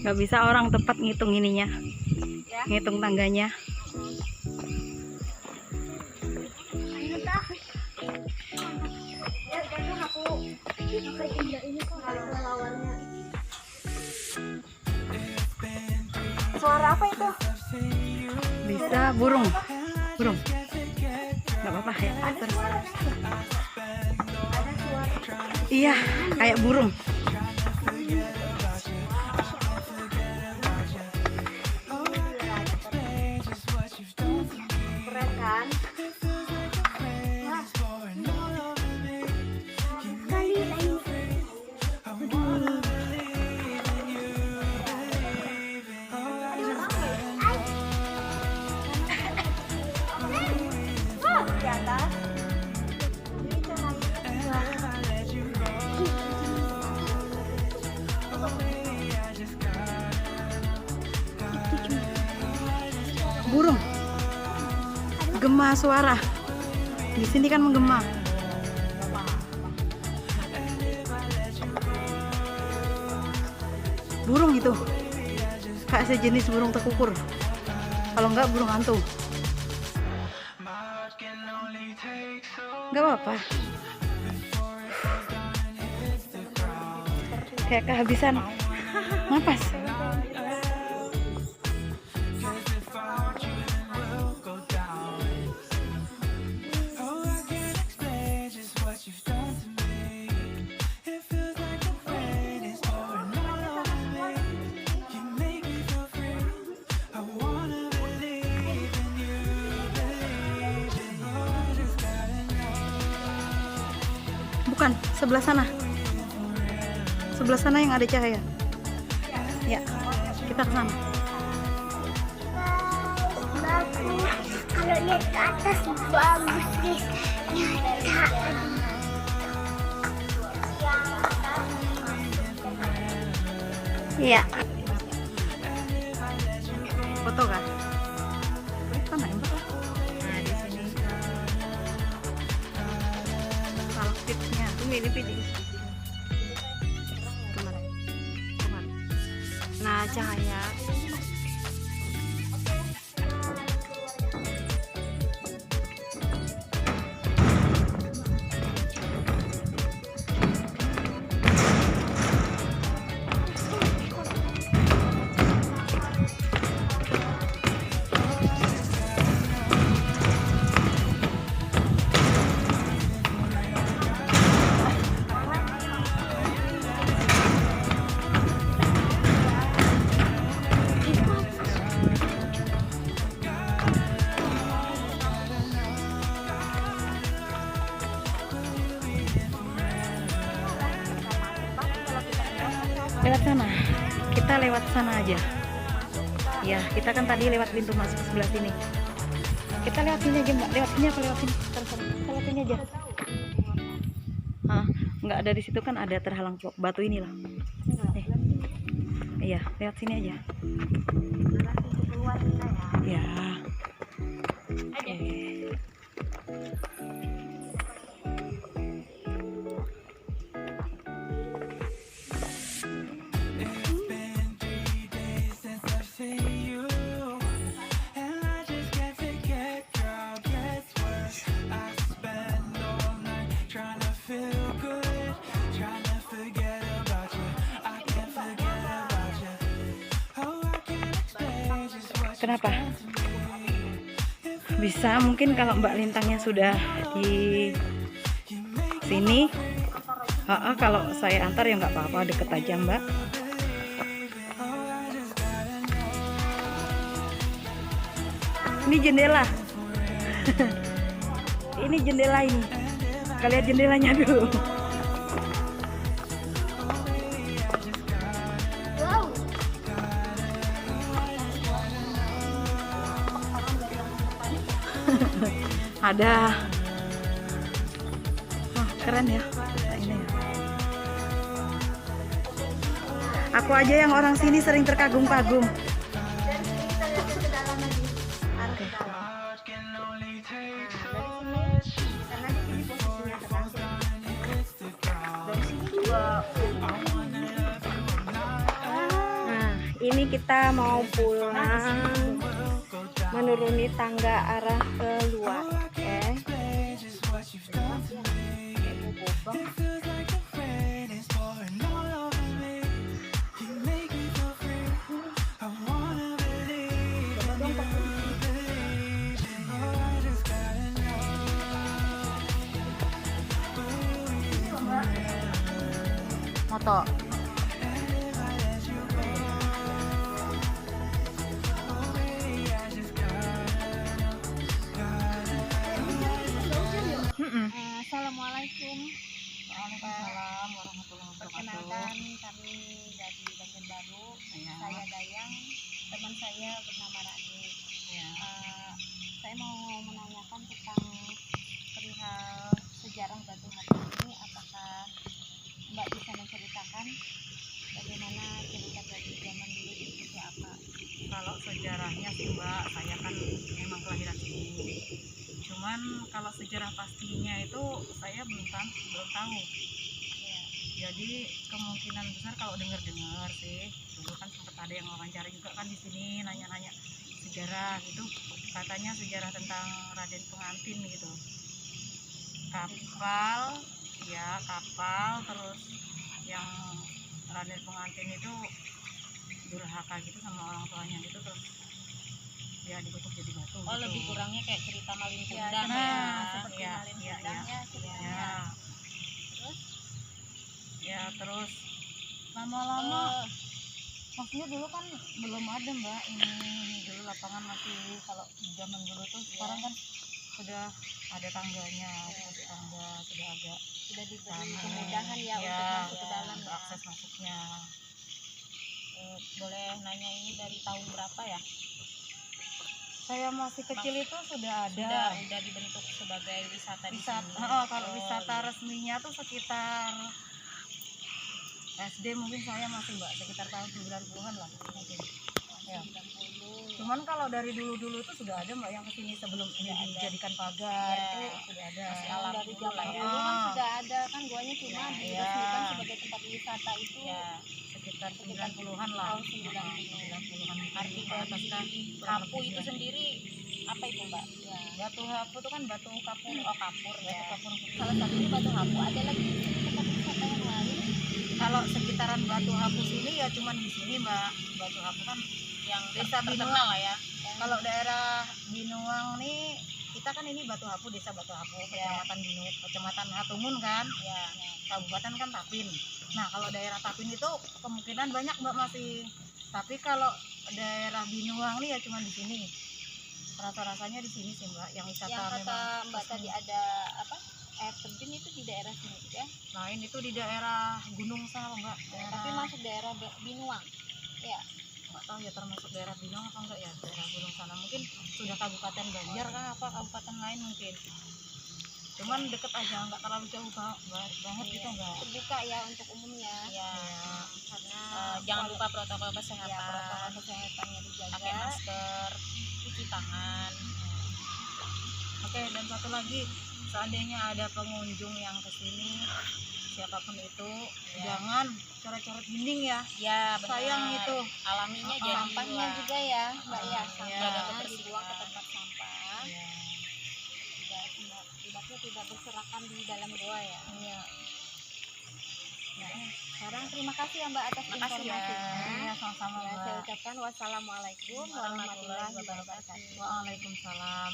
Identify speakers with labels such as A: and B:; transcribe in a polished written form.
A: Nggak bisa orang tepat ngitung ininya, ngitung tangganya.
B: Suara apa itu?
A: Bisa burung, burung. Nggak apa-apa ya. Terus. Iya, kayak burung.
B: Keren kan? Di atas.
A: Burung. Gema suara. Di sini kan menggema. Burung itu. Kayak sejenis burung tekukur. Kalau enggak burung hantu. Enggak apa-apa. Kayak kehabisan napas. Bukan, sebelah sana. Sebelah sana yang ada cahaya. Ya, kita ke sana.
B: Bagus. Kalau lihat ke atas bagus guys. Nyata.
A: Iya. Foto kah? Mana yang foto? Nah, di sini. Kalau tipsnya, tunggu ini video. Kemana? Kemana? Nah, cahaya. Lewat sana. Kita lewat sana aja. Ya, kita kan tadi lewat pintu masuk sebelah sini. Kita lewat sini aja, Mbak. Lewat sini apa lewat sini? Terus kita lewat sini aja. Hah, nggak ada di situ kan ada terhalang batu inilah. Iya, lewat sini aja. Ya. Oke. Kenapa? Bisa mungkin kalau Mbak Lintangnya sudah di sini. Kalau saya antar ya nggak apa-apa, deket aja Mbak. Ini jendela. Ini jendela ini. Kalian lihat jendelanya dulu. Ada. Oh, keren ya. Nah, ini ya. Aku aja yang orang sini sering terkagum-kagum.
C: Ini kita mau pulang menuruni tangga arah keluar. Oke.
A: Moto.
C: Assalamualaikum.
A: Waalaikumsalam warahmatullahi wabarakatuh.
C: Perkenalkan, kami dari Banjarbaru. Saya Dayang, teman saya bernama Rani.
A: Ya.
C: Saya mau menanyakan tentang perihal sejarah Batu Hati ini. Apakah Mbak bisa menceritakan bagaimana cerita dari zaman dulu seperti apa?
A: Kalau sejarahnya sih Mbak, saya kan memang kelahiran sini. Cuman kalau sejarah pastinya itu saya belum tahu.
C: Ya.
A: Jadi kemungkinan besar kalau dengar-dengar sih, dulu kan sempat ada yang wawancara juga kan di sini nanya-nanya sejarah itu, katanya sejarah tentang Raden Pengantin gitu. Kapal, ya kapal, terus yang Raden Pengantin itu durhaka gitu sama orang tuanya gitu, terus ya dikutuk jadi batu.
C: Oh,
A: gitu.
C: lebih kurangnya kayak cerita maling
A: Ya,
C: kundang
A: seperti
C: ya,
A: maling
C: seperti
A: kundang,
C: maling
A: ya,
C: kundang ya,
A: ya.
C: Terus?
A: Ya terus lama-lama,
C: Eh,
A: maksudnya dulu kan belum ada Mbak, ini dulu lapangan masih, kalau zaman dulu tuh sekarang kan sudah ada tangganya, sudah tangga, sudah agak
C: sudah diberi
A: rame.
C: kemudahan ya, untuk masuk ke dalam
A: untuk
C: ya.
A: akses masuknya.
C: Boleh nanya ini dari tahun berapa ya?
A: Saya masih kecil itu sudah ada.
C: Udah dibentuk sebagai wisata di
A: Wisata,
C: sini.
A: kalau wisata
C: iya.
A: resminya tuh sekitar SD mungkin saya masih Mbak, sekitar tahun 90-an lah mungkin. Ya.
C: 90.
A: Cuman kalau dari dulu-dulu tuh sudah ada Mbak yang kesini sebelum ini dijadikan pagar,
C: Ya.
A: itu sudah ada.
C: Masih alam
B: Dari
C: dulu lah ya.
B: dulu kan sudah ada kan, guanya cuma
A: Ya,
B: diresmikan
A: ya.
B: sebagai tempat wisata itu
C: Ya.
A: Sekitar 90-an lah.
B: tahun
A: 90-an.
C: Arti
A: ke atas kan.
C: Hapu itu sendiri apa itu Mbak? Ya.
A: Batu hapu itu kan batu kapur.
C: Oh, kapur
A: Batu
C: ya.
A: kapur putih.
B: salah satunya Batu Hapu. Ada lagi di sini tempat wisata yang lain.
A: Kalau sekitaran Batu Hapu sini ya cuman di sini Mbak. Batu Hapu kan
C: Yang
A: Desa
C: terkenal
A: Binuang.
C: lah ya.
A: kalau daerah Binuang nih, kita kan ini Batu Hapu, Desa Batu Hapu, Kecamatan Binuang, Kecamatan Hatumun kan,
C: Ya.
A: Kabupaten kan Tapin. Nah kalau daerah Tapin itu kemungkinan banyak Mbak masih. Tapi kalau daerah Binuang nih ya cuma di sini. Rasa-rasanya di sini sih Mbak, yang wisata
B: Yang kata
A: memang
B: Mbak
A: resmi.
B: tadi ada apa? Air terjun itu di daerah sini ya.
A: Lain itu di daerah gunung sana Mbak. Daerah,
B: Tapi masuk daerah Binuang. Ya.
A: nggak tahu ya termasuk daerah Binuang apa enggak ya, daerah gunung sana. Mungkin sudah Kabupaten Banjar kan, apa kabupaten lain mungkin. Cuman deket aja, nggak terlalu jauh banget gitu enggak.
B: Terbuka ya untuk umumnya.
C: Ya.
B: Karena
C: Jangan lupa protokol
B: ya,
C: kesehatan.
B: protokol kesehatannya dijaga.
C: Pakai masker, cuci tangan.
A: Oke, dan satu lagi, seandainya ada pengunjung yang kesini, siapapun itu, jangan coret-coret dinding ya.
C: Ya, benar.
A: Sayang itu.
C: Alaminya jadi
B: Sampahnya
C: hilang.
B: juga ya, Mbak ya.
A: Iya.
B: Sampahnya
C: Jaga
B: dibuang
C: kebersihan.
B: ke tempat sampah. Tidak berserakan di dalam goa ya.
A: Iya.
B: Sekarang terima kasih ya Mbak atas
C: Makasih ya.
B: informasinya.
A: Iya, sama-sama
B: Ya, saya
A: Mbak.
B: ucapkan wassalamualaikum warahmatullahi wabarakatuh.
A: Waalaikumsalam.